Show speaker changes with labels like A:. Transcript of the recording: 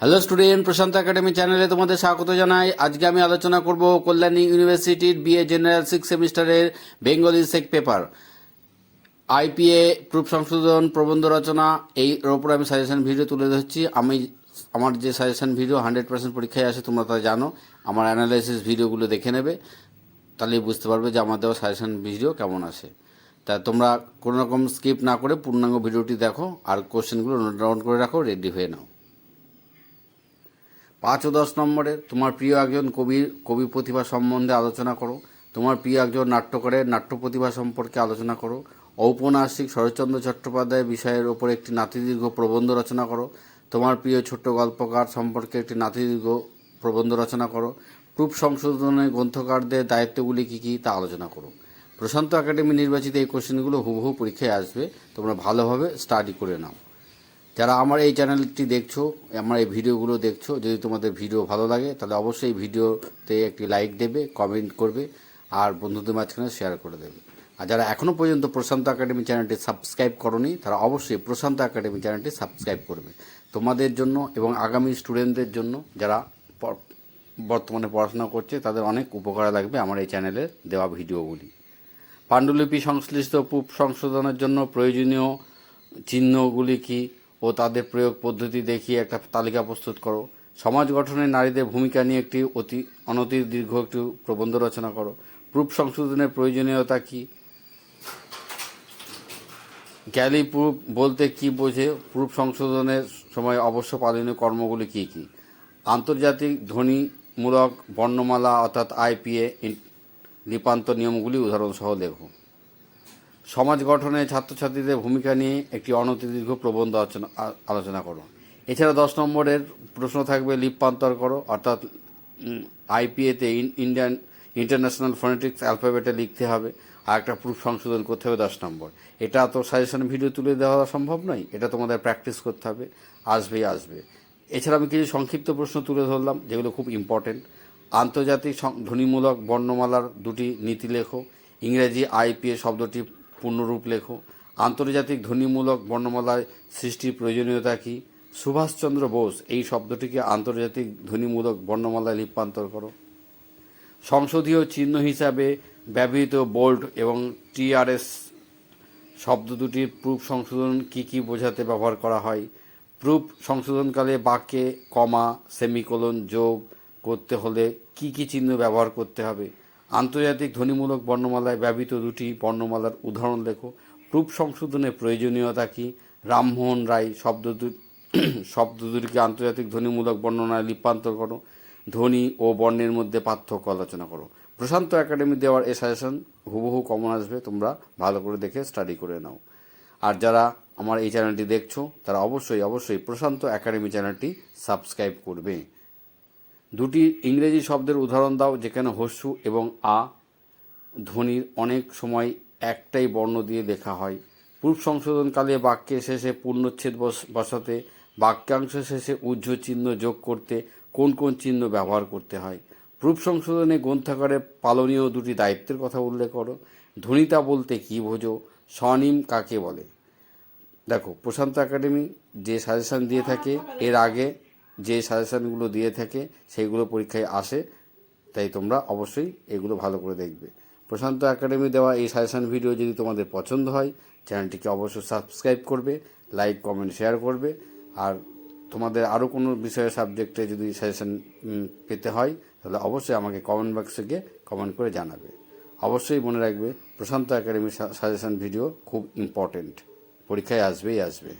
A: Hello student, প্রশান্ত academy চ্যানেলে তোমাদের স্বাগত জানাই। আজকে আমি আলোচনা করব কল্যাণী ইউনিভার্সিটির বিএ জেনারেল 6 সেমিস্টারের বেঙ্গলি সেক পেপার আইপিএ প্রুফ সংশোধন প্রবন্ধ রচনা এর ওপর আমি সাজেশন ভিডিও তুলে ধরছি। আমার যে সাজেশন ভিডিও 100% পরীক্ষায় আসে, তোমরা তা জানো। আমার অ্যানালাইসিস ভিডিওগুলো দেখে নেবে, তাহলেই বুঝতে পারবে যে আমার দেওয়া সাজেশন ভিডিও কেমন আসে। তা তোমরা কোনো রকম স্কিপ না করে পূর্ণাঙ্গ ভিডিওটি দেখো আর কোশ্চেনগুলো নোট ডাউন করে রাখো, রেডি হয়ে নাও। 5 ও 10 নম্বরে তোমার প্রিয় একজন কবি প্রতিভা সম্বন্ধে আলোচনা করো। তোমার প্রিয় একজন নাট্যকারের নাট্য প্রতিভা সম্পর্কে আলোচনা করো। ঔপন্যাসিক শরৎচন্দ্র চট্টোপাধ্যায় বিষয়ের ওপর একটি নাতিদীর্ঘ প্রবন্ধ রচনা করো। তোমার প্রিয় ছোট্ট গল্পকার সম্পর্কে একটি নাতিদীর্ঘ প্রবন্ধ রচনা করো। প্রুফ সংশোধনের গ্রন্থকারদের দায়িত্বগুলি কী কী তা আলোচনা করো। প্রশান্ত একাডেমি নির্বাচিত এই কোশ্চেনগুলো হুবহু পরীক্ষায় আসবে, তোমরা ভালোভাবে স্টাডি করে নাও। যারা আমার এই চ্যানেলটি দেখছো, আমার এই ভিডিওগুলো দেখছো, যদি তোমাদের ভিডিও ভালো লাগে তাহলে অবশ্যই ভিডিওতে একটি লাইক দেবে, কমেন্ট করবে আর বন্ধুদের মাঝখানে শেয়ার করে দেবে। আর যারা এখনও পর্যন্ত প্রশান্ত একাডেমি চ্যানেলটি সাবস্ক্রাইব করোনি, তারা অবশ্যই প্রশান্ত একাডেমি চ্যানেলটি সাবস্ক্রাইব করবে। তোমাদের জন্য এবং আগামী স্টুডেন্টদের জন্য যারা বর্তমানে পড়াশোনা করছে, তাদের অনেক উপকারে লাগবে আমার এই চ্যানেলে দেওয়া ভিডিওগুলি। পাণ্ডুলিপি সংশ্লিষ্ট প্রুফ সংশোধনের জন্য প্রয়োজনীয় চিহ্নগুলি কী ও তাদের প্রয়োগ পদ্ধতি দেখিয়ে একটা তালিকা প্রস্তুত করো। সমাজ গঠনে নারীদের ভূমিকা নিয়ে একটি অনতির দীর্ঘ একটি প্রবন্ধ রচনা করো। প্রুফ সংশোধনের প্রয়োজনীয়তা কী, গ্যালি প্রুফ বলতে কী বোঝে, প্রুফ সংশোধনের সময় অবশ্য পালনীয় কর্মগুলি কী কী, আন্তর্জাতিক ধ্বনিমূলক বর্ণমালা অর্থাৎ আইপিএ লিপান্তর নিয়মগুলি উদাহরণসহ লেখো। সমাজ গঠনে ছাত্রছাত্রীদের ভূমিকা নিয়ে একটি অনতিদীর্ঘ প্রবন্ধ আলোচনা করো। এছাড়া 10 নম্বরের প্রশ্ন থাকবে লিপান্তর করো, অর্থাৎ আইপিএতে ইন্টারন্যাশনাল ফোনেটিক্স অ্যালফাবেটে লিখতে হবে আর একটা প্রুফ সংশোধন করতে হবে 10 নম্বর। এটা তো সাজেশন ভিডিও তুলে দেওয়া সম্ভব নয়, এটা তোমাদের প্র্যাকটিস করতে হবে, আসবে। এছাড়া আমি কিছু সংক্ষিপ্ত প্রশ্ন তুলে ধরলাম যেগুলো খুব ইম্পর্টেন্ট। আন্তর্জাতিক ধ্বনিমূলক বর্ণমালার দুটি নীতি লেখো। ইংরেজি আইপিএ শব্দটি পূর্ণরূপ লেখো। আন্তর্জাতিক ধ্বনিমূলক বর্ণমালায় সৃষ্টির প্রয়োজনীয়তা কী, সুভাষচন্দ্র বোস এই শব্দটিকে আন্তর্জাতিক ধ্বনিমূলক বর্ণমালায় লিপান্তর করো। সংসদীয় চিহ্ন হিসাবে ব্যবহৃত বোল্ড এবং টিআরএস শব্দ দুটির প্রুফ সংশোধন কী কী বোঝাতে ব্যবহার করা হয়। প্রুফ সংশোধনকালে বাক্যে কমা সেমিকোলন যোগ করতে হলে কী কী চিহ্ন ব্যবহার করতে হবে। আন্তর্জাতিক ধ্বনিমূলক বর্ণমালায় ব্যবহৃত দুটি বর্ণমালার উদাহরণ লেখো। প্রুফ সংশোধনের প্রয়োজনীয়তা কী, রামমোহন রায় শব্দ দুটিকে আন্তর্জাতিক ধ্বনিমূলক বর্ণনায় লিপান্তর করো। ধ্বনি ও বর্ণের মধ্যে পার্থক্য আলোচনা করো। প্রশান্ত একাডেমি দেওয়ার এই সাজেশন হুবহু কমন আসবে, তোমরা ভালো করে দেখে স্টাডি করে নাও। আর যারা আমার এই চ্যানেলটি দেখছো, তারা অবশ্যই প্রশান্ত একাডেমি চ্যানেলটি সাবস্ক্রাইব করবে। দুটি ইংরেজি শব্দের উদাহরণ দাও যেখানে হস্যু এবং আ ধ্বনির অনেক সময় একটাই বর্ণ দিয়ে লেখা হয়। প্রুফ সংশোধনকালে বাক্যের শেষে পূর্ণচ্ছেদ বসাতে, বাক্যাংশ শেষে উর্ধ্ব চিহ্ন যোগ করতে কোন কোন চিহ্ন ব্যবহার করতে হয়। প্রুফ সংশোধনে গ্রন্থাগারে পালনীয় দুটি দায়িত্বের কথা উল্লেখ করো। ধ্বনিতা বলতে কী বোঝো, স্বনিম কাকে বলে। দেখো, প্রশান্ত একাডেমি যে সাজেশান দিয়ে থাকে, এর আগে যে সাজেশানগুলো দিয়ে থাকে সেইগুলো পরীক্ষায় আসে, তাই তোমরা অবশ্যই এগুলো ভালো করে দেখবে। প্রশান্ত একাডেমি দেওয়া এই সাজেশান ভিডিও যদি তোমাদের পছন্দ হয়, চ্যানেলটিকে অবশ্যই সাবস্ক্রাইব করবে, লাইক কমেন্ট শেয়ার করবে। আর তোমাদের আরও কোনো বিষয়ের সাবজেক্টে যদি সাজেশান পেতে হয়, তাহলে অবশ্যই আমাকে কমেন্ট বক্সে গিয়ে কমেন্ট করে জানাবে। অবশ্যই মনে রাখবে, প্রশান্ত একাডেমির সাজেশান ভিডিও খুব ইম্পর্টেন্ট, পরীক্ষায় আসবে।